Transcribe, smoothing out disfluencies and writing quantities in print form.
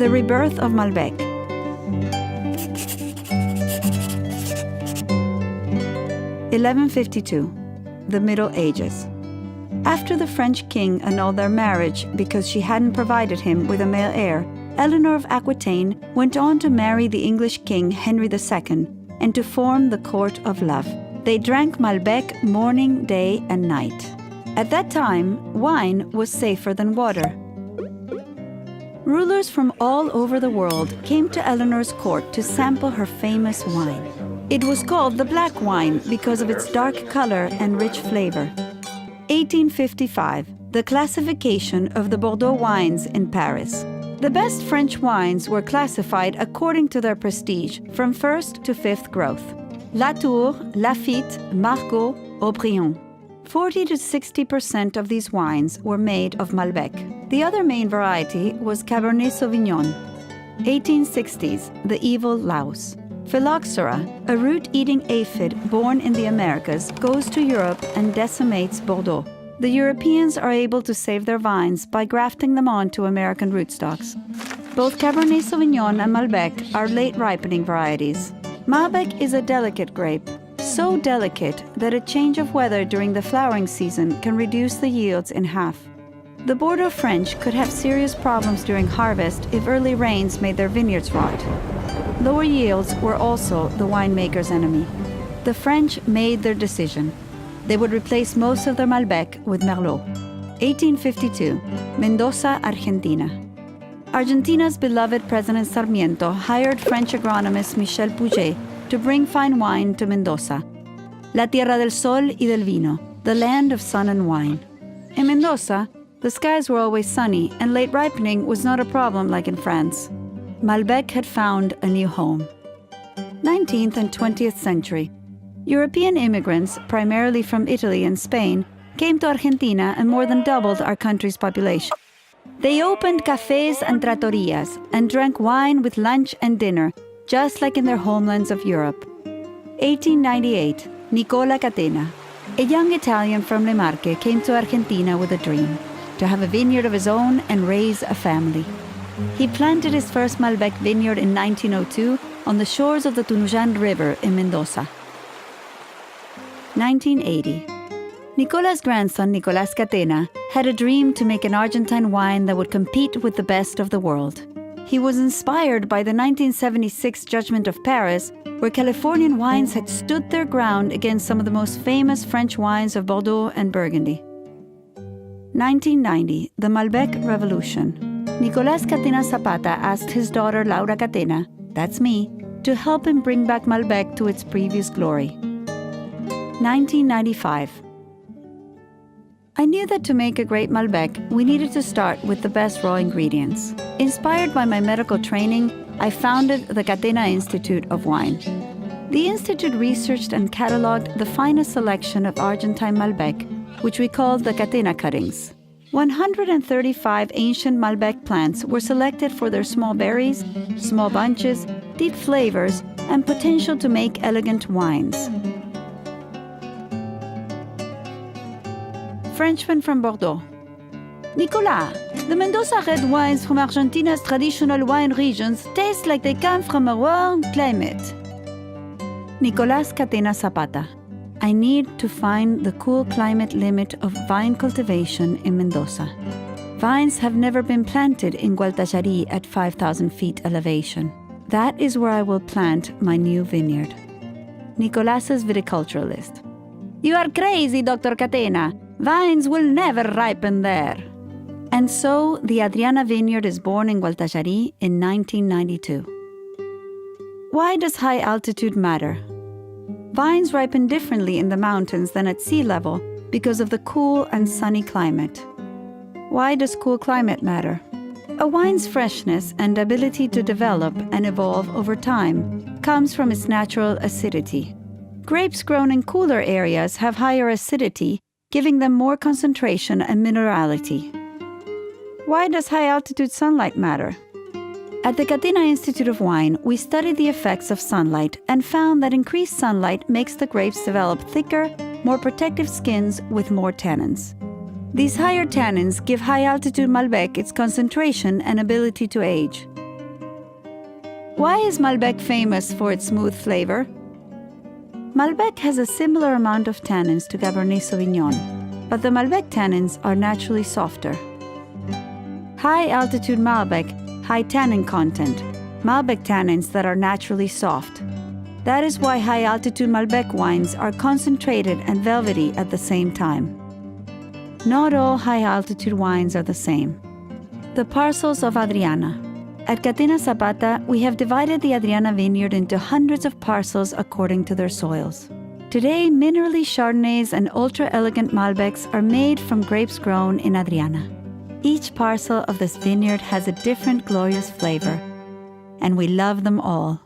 The Rebirth of Malbec. (1152), the Middle Ages. After the French king annulled their marriage because she hadn't provided him with a male heir, Eleanor of Aquitaine went on to marry the English king Henry II and to form the Court of Love. They drank Malbec morning, day, and night. At that time, wine was safer than water. Rulers from all over the world came to Eleanor's court to sample her famous wine. It was called the black wine because of its dark color and rich flavor. 1855, the classification of the Bordeaux wines in Paris. The best French wines were classified according to their prestige, from first to fifth growth. Latour, Lafite, Margaux, Haut-Brion. 40 to 60% of these wines were made of Malbec. The other main variety was Cabernet Sauvignon. 1860s, the evil louse. Phylloxera, a root-eating aphid born in the Americas, goes to Europe and decimates Bordeaux. The Europeans are able to save their vines by grafting them onto American rootstocks. Both Cabernet Sauvignon and Malbec are late-ripening varieties. Malbec is a delicate grape, so delicate that a change of weather during the flowering season can reduce the yields in half. The Bordeaux French could have serious problems during harvest if early rains made their vineyards rot. Lower yields were also the winemaker's enemy. The French made their decision. They would replace most of their Malbec with Merlot. 1852, Mendoza, Argentina. Argentina's beloved President Sarmiento hired French agronomist Michel Puget to bring fine wine to Mendoza. La tierra del sol y del vino, the land of sun and wine. In Mendoza, the skies were always sunny and late ripening was not a problem like in France. Malbec had found a new home. 19th and 20th century. European immigrants, primarily from Italy and Spain, came to Argentina and more than doubled our country's population. They opened cafes and trattorias and drank wine with lunch and dinner, just like in their homelands of Europe. 1898, Nicola Catena, a young Italian from Le Marche, came to Argentina with a dream, to have a vineyard of his own and raise a family. He planted his first Malbec vineyard in 1902 on the shores of the Tunujan River in Mendoza. 1980. Nicola's grandson, Nicolas Catena, had a dream to make an Argentine wine that would compete with the best of the world. He was inspired by the 1976 Judgment of Paris, where Californian wines had stood their ground against some of the most famous French wines of Bordeaux and Burgundy. 1990, the Malbec Revolution. Nicolas Catena Zapata asked his daughter Laura Catena, that's me, to help him bring back Malbec to its previous glory. 1995. I knew that to make a great Malbec, we needed to start with the best raw ingredients. Inspired by my medical training, I founded the Catena Institute of Wine. The institute researched and cataloged the finest selection of Argentine Malbec, which we called the Catena cuttings. 135 ancient Malbec plants were selected for their small berries, small bunches, deep flavors, and potential to make elegant wines. Frenchman from Bordeaux. Nicolas, the Mendoza red wines from Argentina's traditional wine regions taste like they come from a warm climate. Nicolas Catena Zapata. I need to find the cool climate limit of vine cultivation in Mendoza. Vines have never been planted in Gualtallarí at 5,000 feet elevation. That is where I will plant my new vineyard. Nicolas's viticulturalist. You are crazy, Dr. Catena. Vines will never ripen there. And so the Adriana vineyard is born in Gualtallarí in 1992. Why does high altitude matter? Vines ripen differently in the mountains than at sea level because of the cool and sunny climate. Why does cool climate matter? A wine's freshness and ability to develop and evolve over time comes from its natural acidity. Grapes grown in cooler areas have higher acidity, giving them more concentration and minerality. Why does high-altitude sunlight matter? At the Catena Institute of Wine, we studied the effects of sunlight and found that increased sunlight makes the grapes develop thicker, more protective skins with more tannins. These higher tannins give high-altitude Malbec its concentration and ability to age. Why is Malbec famous for its smooth flavor? Malbec has a similar amount of tannins to Cabernet Sauvignon, but the Malbec tannins are naturally softer. High-altitude Malbec, high tannin content. Malbec tannins that are naturally soft. That is why high-altitude Malbec wines are concentrated and velvety at the same time. Not all high-altitude wines are the same. The parcels of Adriana. At Catena Zapata, we have divided the Adriana vineyard into hundreds of parcels according to their soils. Today, minerally Chardonnays and ultra-elegant Malbecs are made from grapes grown in Adriana. Each parcel of this vineyard has a different glorious flavor, and we love them all.